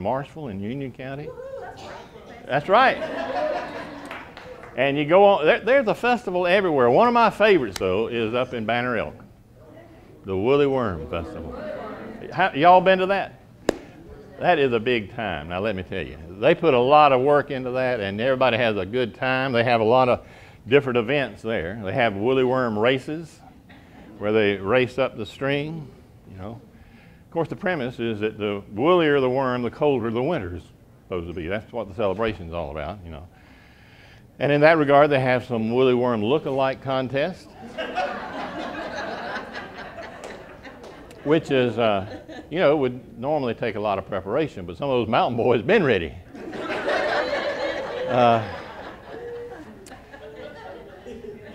Marshall in Union County. That's right. And you go on, there's a festival everywhere. One of my favorites, though, is up in Banner Elk, the Woolly Worm Festival. Y'all been to that? That is a big time. Now, let me tell you, they put a lot of work into that, and everybody has a good time. They have a lot of different events there. They have woolly worm races where they race up the string, you know. Of course, the premise is that the woollier the worm, the colder the winter is supposed to be. That's what the celebration is all about, you know. And in that regard, they have some woolly worm look-alike contests, which is, you know, would normally take a lot of preparation, but some of those mountain boys been ready. Of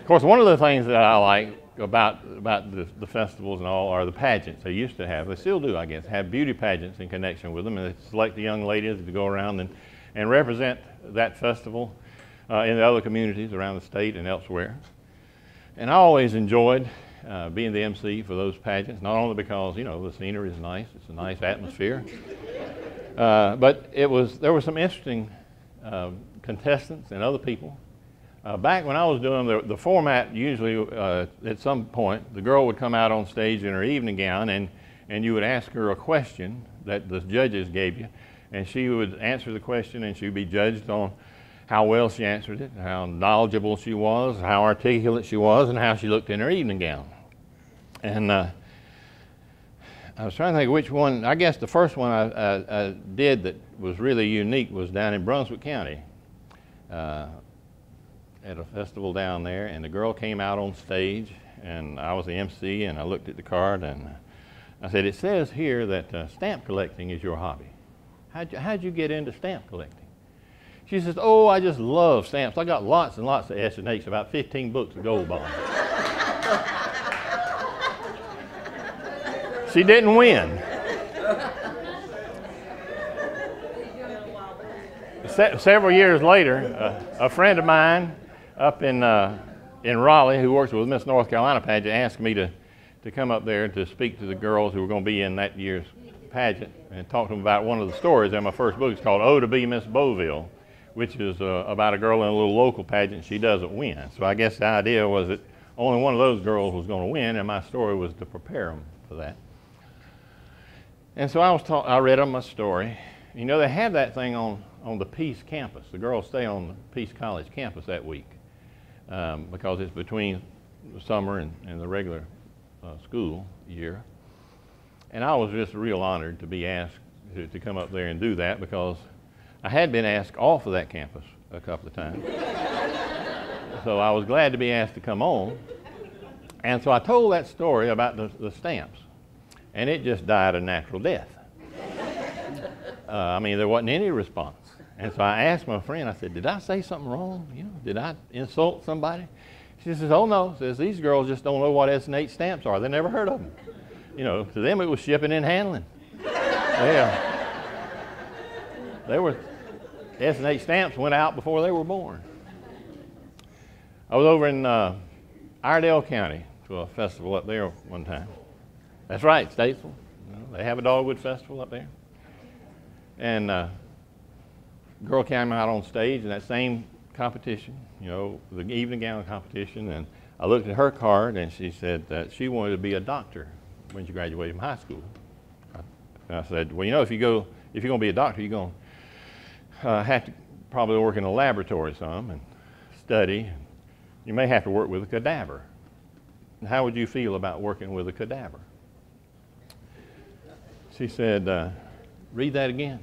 course, one of the things that I like about the festivals and all are the pageants they used to have. They still do, I guess, have beauty pageants in connection with them, and they select the young ladies to go around and represent that festival in the other communities around the state and elsewhere. And I always enjoyed being the MC for those pageants, not only because, you know, the scenery is nice, it's a nice atmosphere, but there were some interesting contestants and other people. Back when I was doing the format, usually at some point, the girl would come out on stage in her evening gown and you would ask her a question that the judges gave you, and she would answer the question and she would be judged on how well she answered it, how knowledgeable she was, how articulate she was, and how she looked in her evening gown. And I was trying to think which one. I guess the first one I did that was really unique was down in Brunswick County at a festival down there, and the girl came out on stage, and I was the MC, and I looked at the card, and I said, "It says here that stamp collecting is your hobby. How'd you get into stamp collecting?" She says, "Oh, I just love stamps. I got lots and lots of S&H, about 15 books of gold bonds." She didn't win. Several years later, a friend of mine up in Raleigh who works with Miss North Carolina pageant asked me to come up there to speak to the girls who were going to be in that year's pageant and talk to them about one of the stories in my first book. It's called Oh to Be Miss Bowville, which is about a girl in a little local pageant. She doesn't win. So I guess the idea was that only one of those girls was going to win, and my story was to prepare them for that. And so I read them my story. You know, they have that thing on the Peace campus. The girls stay on the Peace College campus that week because it's between the summer and the regular school year. And I was just real honored to be asked to come up there and do that because I had been asked off of that campus a couple of times. So I was glad to be asked to come on. And so I told that story about the stamps, and it just died a natural death. I mean, there wasn't any response. And so I asked my friend, I said, "Did I say something wrong? You know, did I insult somebody?" She says, "Oh no," says, "these girls just don't know what S&H stamps are. They never heard of them. You know, to them it was shipping and handling." S&H stamps went out before they were born. I was over in Iredell County to a festival up there one time. That's right, Statesville. You know, they have a dogwood festival up there. And a girl came out on stage in that same competition, you know, the evening gown competition, and I looked at her card and she said that she wanted to be a doctor when she graduated from high school. And I said, "Well, you know, if you're going to be a doctor, you're going to have to probably work in a laboratory some and study. You may have to work with a cadaver. How would you feel about working with a cadaver?" She said, "Read that again."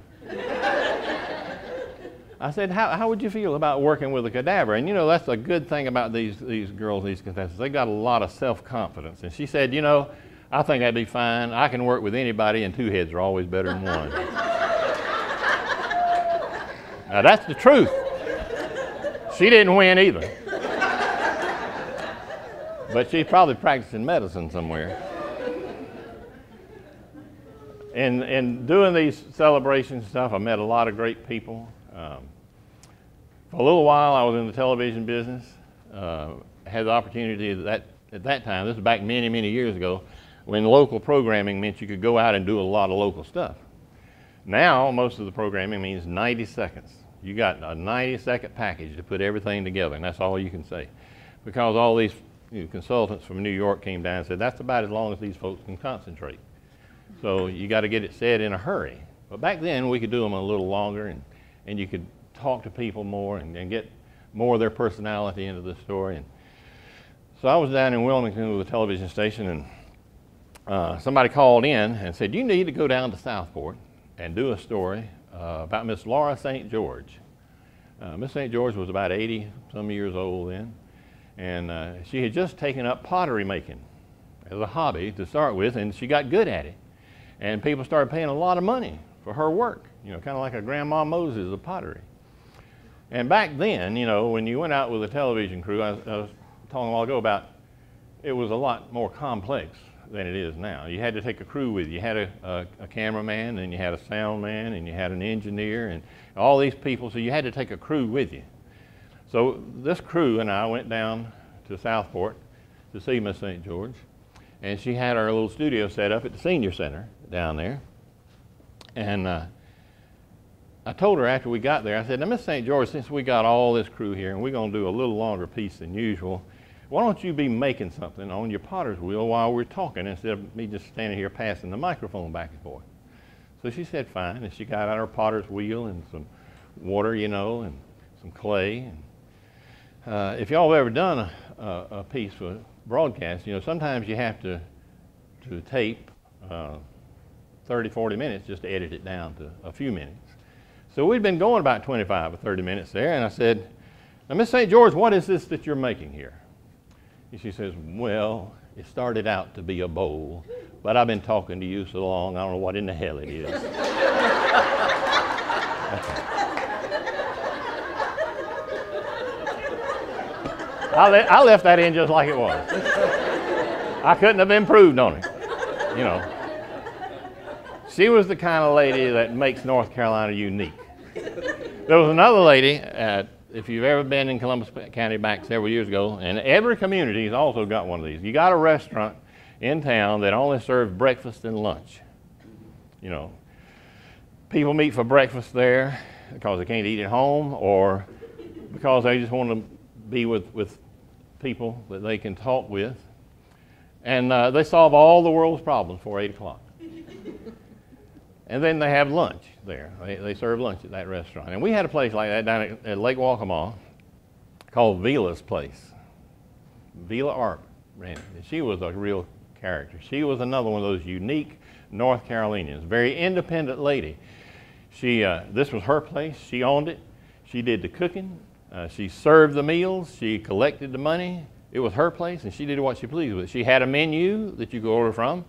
I said, how would you feel about working with a cadaver? And you know, that's a good thing about these girls, these contestants. They got a lot of self-confidence. And she said, "You know, I think that'd be fine. I can work with anybody, and two heads are always better than one." Now that's the truth. She didn't win either. But she's probably practicing medicine somewhere. In doing these celebrations and stuff, I met a lot of great people. For a little while, I was in the television business. Had the opportunity at that time, this is back many, many years ago, when local programming meant you could go out and do a lot of local stuff. Now, most of the programming means 90 seconds. You got a 90-second package to put everything together, and that's all you can say. Because all these consultants from New York came down and said, that's about as long as these folks can concentrate. So you got to get it said in a hurry. But back then, we could do them a little longer, and you could talk to people more and get more of their personality into the story. And so I was down in Wilmington with a television station, and somebody called in and said, you need to go down to Southport and do a story about Miss Laura St. George. Miss St. George was about 80-some years old then, and she had just taken up pottery making as a hobby to start with, and she got good at it. And people started paying a lot of money for her work, kind of like a Grandma Moses of pottery. And back then, when you went out with a television crew, I was talking a while ago about it was a lot more complex than it is now. You had to take a crew with you. You had a cameraman, and you had a sound man, and you had an engineer, and all these people, so you had to take a crew with you. So this crew and I went down to Southport to see Miss St. George, and she had our little studio set up at the senior center down there. And I told her after we got there, I said, now Miss St. George, since we got all this crew here and we're going to do a little longer piece than usual, why don't you be making something on your potter's wheel while we're talking instead of me just standing here passing the microphone back and forth? So she said fine, and she got out her potter's wheel and some water, and some clay. And, if y'all have ever done a piece for broadcast, sometimes you have to tape 30, 40 minutes just to edit it down to a few minutes. So we'd been going about 25 or 30 minutes there, and I said, now Miss St. George, what is this that you're making here? And she says, well, it started out to be a bowl, but I've been talking to you so long, I don't know what in the hell it is. I left that in just like it was. I couldn't have improved on it, She was the kind of lady that makes North Carolina unique. There was another lady, if you've ever been in Columbus County back several years ago, and every community has also got one of these. You got a restaurant in town that only serves breakfast and lunch. People meet for breakfast there because they can't eat at home, or because they just want to be with people that they can talk with. And they solve all the world's problems before 8 o'clock. And then they have lunch there. They serve lunch at that restaurant. And we had a place like that down at Lake Waccamaw called Vila's Place. Vila Arp ran it. She was a real character. She was another one of those unique North Carolinians, very independent lady. This was her place. She owned it. She did the cooking. She served the meals. She collected the money. It was her place, and she did what she pleased with it. She had a menu that you could order from,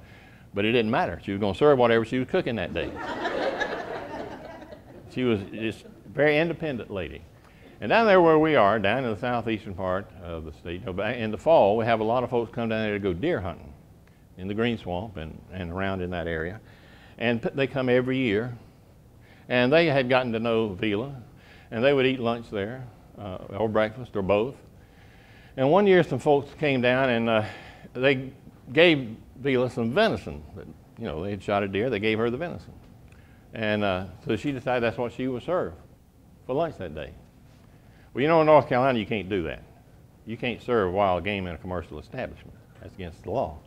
but it didn't matter. She was going to serve whatever she was cooking that day. She was just a very independent lady. And down there where we are, down in the southeastern part of the state, in the fall, we have a lot of folks come down there to go deer hunting in the Green Swamp and around in that area. And they come every year. And they had gotten to know Vila, and they would eat lunch there, or breakfast, or both. And one year some folks came down and they gave Vila some venison. They had shot a deer, they gave her the venison. And so she decided that's what she would serve for lunch that day. Well, in North Carolina, you can't do that. You can't serve wild game in a commercial establishment. That's against the law.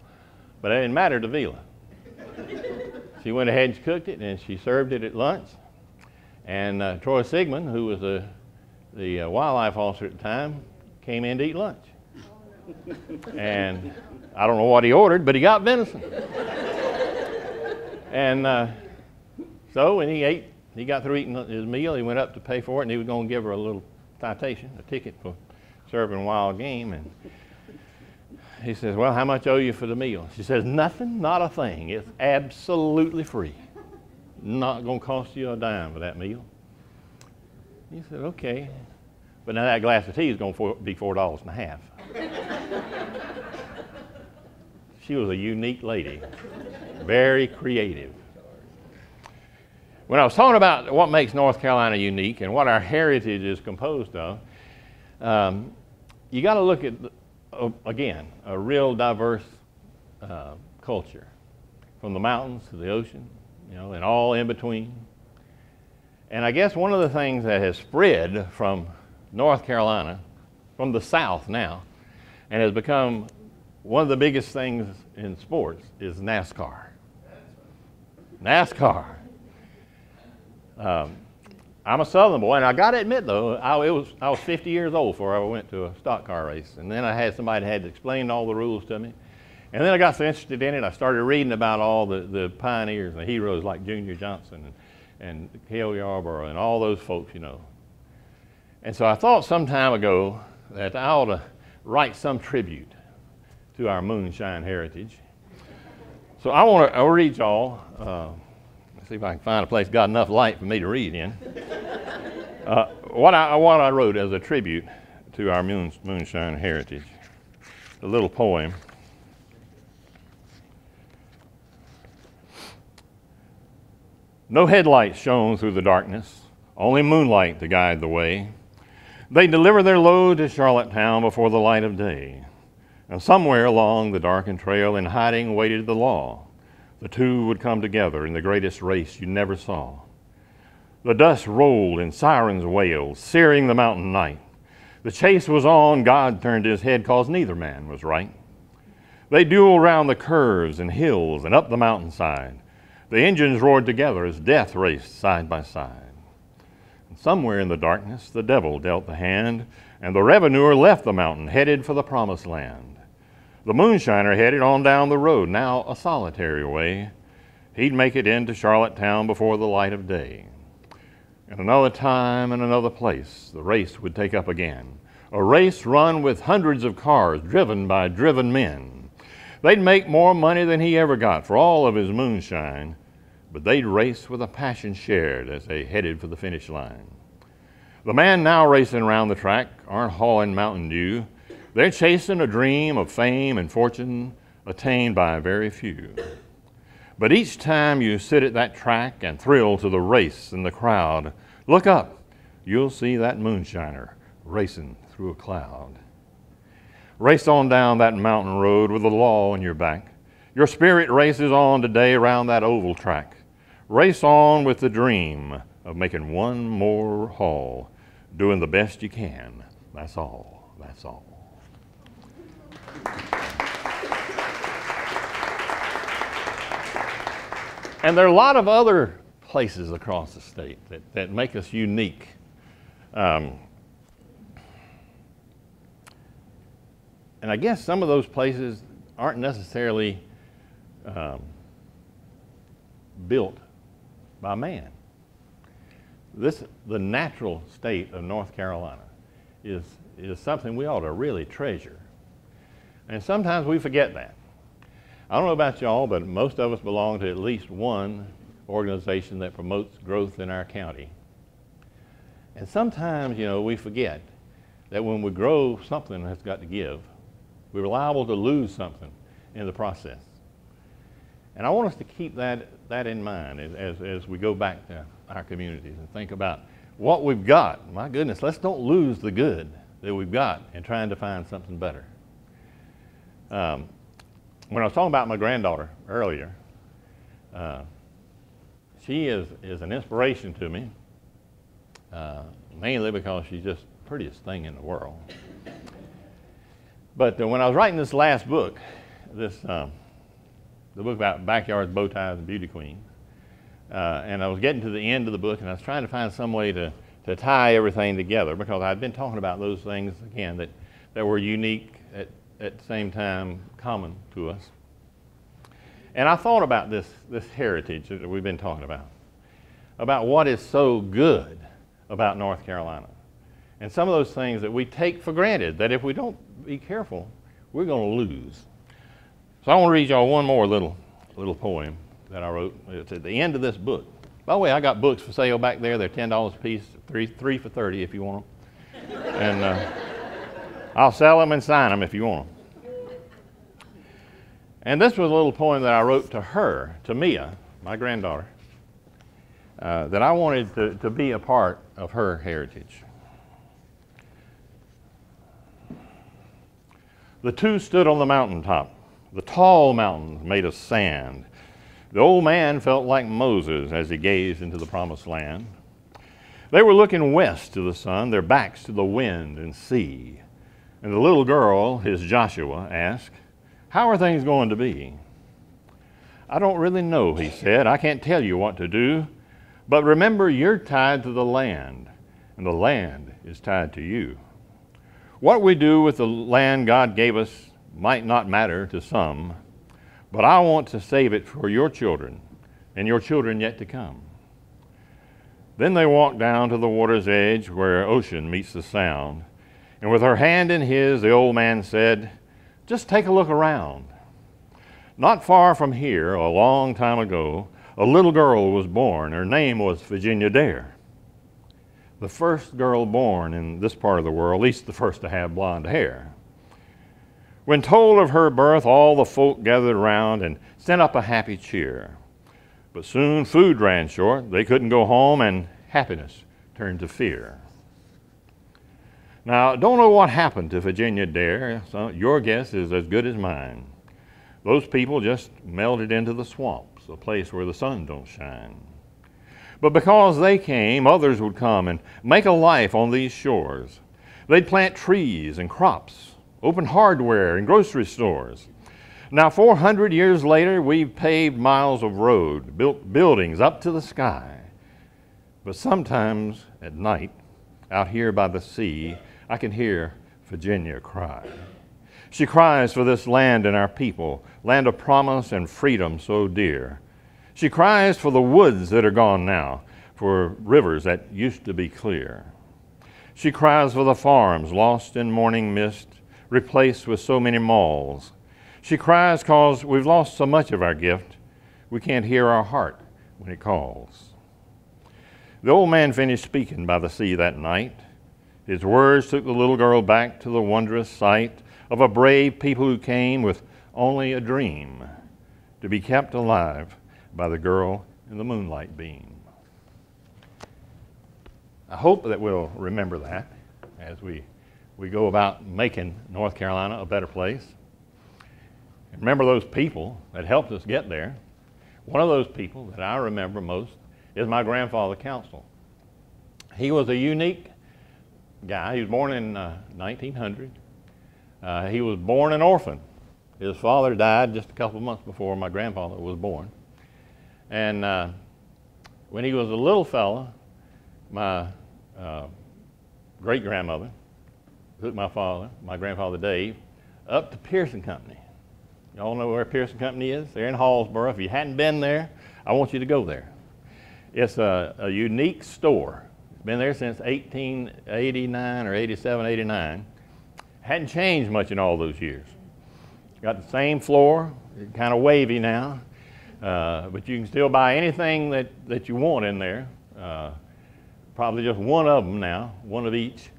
But it didn't matter to Vila. She went ahead and she cooked it, and she served it at lunch. And Troy Sigmund, who was the wildlife officer at the time, came in to eat lunch. And I don't know what he ordered, but he got venison. And so when he got through eating his meal, he went up to pay for it, and he was going to give her a little citation, a ticket for serving wild game. And he says, well, how much owe you for the meal? She says, nothing, not a thing. It's absolutely free. Not going to cost you a dime for that meal. He said, okay. But now that glass of tea is going to be $4.50. She was a unique lady, very creative. When I was talking about what makes North Carolina unique and what our heritage is composed of, you got to look at, again, a real diverse culture, from the mountains to the ocean, and all in between. And I guess one of the things that has spread from North Carolina, from the South now, and has become one of the biggest things in sports is NASCAR. NASCAR. I'm a Southern boy, and I got to admit, though, I was 50 years old before I went to a stock car race. And then I had somebody had to explain all the rules to me. And then I got so interested in it, I started reading about all the pioneers and the heroes like Junior Johnson and Cale Yarborough and all those folks, you know. And so I thought some time ago that I ought to write some tribute to our moonshine heritage. So I'll read y'all. Let's see if I can find a place got enough light for me to read in. What I wrote as a tribute to our moonshine heritage. A little poem. No headlights shone through the darkness, only moonlight to guide the way. They delivered their load to Charlottetown before the light of day. And somewhere along the darkened trail in hiding waited the law. The two would come together in the greatest race you never saw. The dust rolled and sirens wailed, searing the mountain night. The chase was on, God turned his head, 'cause neither man was right. They dueled round the curves and hills and up the mountainside. The engines roared together as death raced side by side. And somewhere in the darkness, the devil dealt the hand, and the revenuer left the mountain, headed for the promised land. The moonshiner headed on down the road, now a solitary way. He'd make it into Charlottetown before the light of day. In another time and another place, the race would take up again. A race run with hundreds of cars, driven by driven men. They'd make more money than he ever got for all of his moonshine, but they'd race with a passion shared as they headed for the finish line. The men now racing around the track aren't hauling Mountain Dew. They're chasing a dream of fame and fortune attained by very few. But each time you sit at that track and thrill to the race and the crowd, look up, you'll see that moonshiner racing through a cloud. Race on down that mountain road with the law on your back. Your spirit races on today around that oval track. Race on with the dream of making one more haul, doing the best you can. That's all. That's all. And there are a lot of other places across the state that make us unique. And I guess some of those places aren't necessarily built by man. The natural state of North Carolina is something we ought to really treasure. And sometimes we forget that. I don't know about y'all, but most of us belong to at least one organization that promotes growth in our county. And sometimes, you know, we forget that when we grow, something has got to give. We're liable to lose something in the process. And I want us to keep that in mind as we go back to our communities and think about what we've got. My goodness, let's don't lose the good that we've got in trying to find something better. When I was talking about my granddaughter earlier, she is an inspiration to me, mainly because she's just the prettiest thing in the world. But when I was writing this last book, the book about backyards, bow ties, and beauty queens, and I was getting to the end of the book, and I was trying to find some way to tie everything together, because I'd been talking about those things, again, that were unique, at the same time common to us. And I thought about this heritage that we've been talking about what is so good about North Carolina. And some of those things that we take for granted, that if we don't be careful, we're going to lose. So I want to read y'all one more little poem that I wrote. It's at the end of this book. By the way, I got books for sale back there. They're $10 a piece, three for $30 if you want them. And I'll sell them and sign them if you want them. And this was a little poem that I wrote to her, to Mia, my granddaughter, that I wanted to be a part of her heritage. The two stood on the mountaintop, the tall mountains made of sand. The old man felt like Moses as he gazed into the promised land. They were looking west to the sun, their backs to the wind and sea. And the little girl, his Joshua, asked, "How are things going to be?" "I don't really know," he said. "I can't tell you what to do. But remember, you're tied to the land, and the land is tied to you. What we do with the land God gave us might not matter to some, but I want to save it for your children and your children yet to come." Then they walked down to the water's edge where ocean meets the sound, and with her hand in his, the old man said, "Just take a look around. Not far from here, a long time ago, a little girl was born. Her name was Virginia Dare. The first girl born in this part of the world, at least the first to have blonde hair. When told of her birth, all the folk gathered around and sent up a happy cheer. But soon food ran short, they couldn't go home, and happiness turned to fear. Now, don't know what happened to Virginia Dare, so your guess is as good as mine. Those people just melted into the swamps, a place where the sun don't shine. But because they came, others would come and make a life on these shores. They'd plant trees and crops, open hardware and grocery stores. Now, 400 years later, we've paved miles of road, built buildings up to the sky. But sometimes at night, out here by the sea, I can hear Virginia cry. She cries for this land and our people, land of promise and freedom so dear. She cries for the woods that are gone now, for rivers that used to be clear. She cries for the farms lost in morning mist, replaced with so many malls. She cries because we've lost so much of our gift, we can't hear our heart when it calls. The old man finished speaking by the sea that night. His words took the little girl back to the wondrous sight of a brave people who came with only a dream to be kept alive by the girl in the moonlight beam. I hope that we'll remember that as we go about making North Carolina a better place. And remember those people that helped us get there. One of those people that I remember most is my grandfather, Council. He was a unique guy. He was born in 1900. He was born an orphan. His father died just a couple of months before my grandfather was born. And when he was a little fella, my great-grandmother took my grandfather Dave, up to Pearson Company. Y'all know where Pearson Company is? They're in Hallsboro. If you hadn't been there, I want you to go there. It's a unique store. It's been there since 1889 or 87, 89. Hadn't changed much in all those years. Got the same floor, kind of wavy now, but you can still buy anything that you want in there. Probably just one of them now, one of each.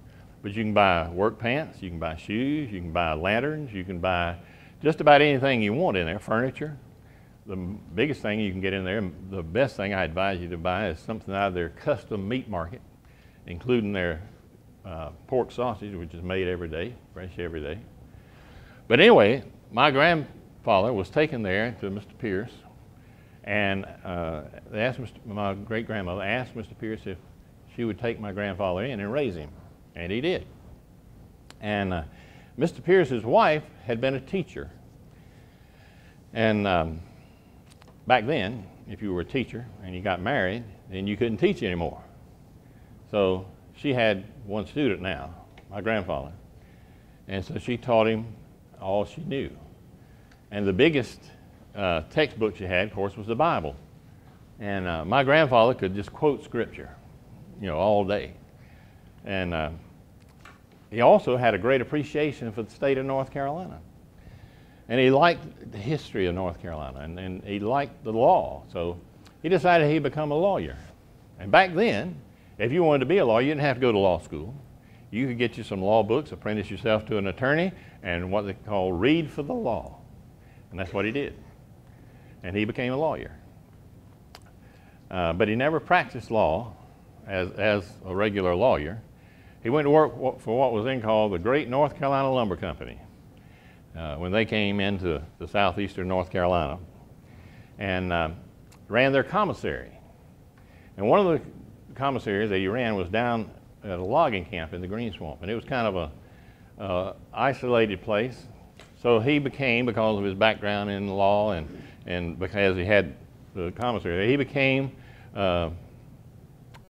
But you can buy work pants, you can buy shoes, you can buy lanterns, you can buy just about anything you want in there, furniture. The biggest thing you can get in there, the best thing I advise you to buy is something out of their custom meat market, including their pork sausage, which is made every day, fresh every day. But anyway, my grandfather was taken there to Mr. Pierce, and they asked my great-grandmother asked Mr. Pierce if she would take my grandfather in and raise him, and he did. And Mr. Pierce's wife had been a teacher. And back then, if you were a teacher and you got married, then you couldn't teach anymore. So she had one student now, my grandfather. And so she taught him all she knew. And the biggest textbook she had, of course, was the Bible. And my grandfather could just quote scripture, all day. And he also had a great appreciation for the state of North Carolina. And he liked the history of North Carolina, and he liked the law. So he decided he'd become a lawyer. And back then, if you wanted to be a lawyer, you didn't have to go to law school. You could get you some law books, apprentice yourself to an attorney, and what they call read for the law. And that's what he did. And he became a lawyer. But he never practiced law as a regular lawyer. He went to work for what was then called the Great North Carolina Lumber Company when they came into the southeastern North Carolina and ran their commissary. And one of commissary that he ran was down at a logging camp in the Green Swamp, and it was kind of a isolated place. So he became, because of his background in law and because he had the commissary, he became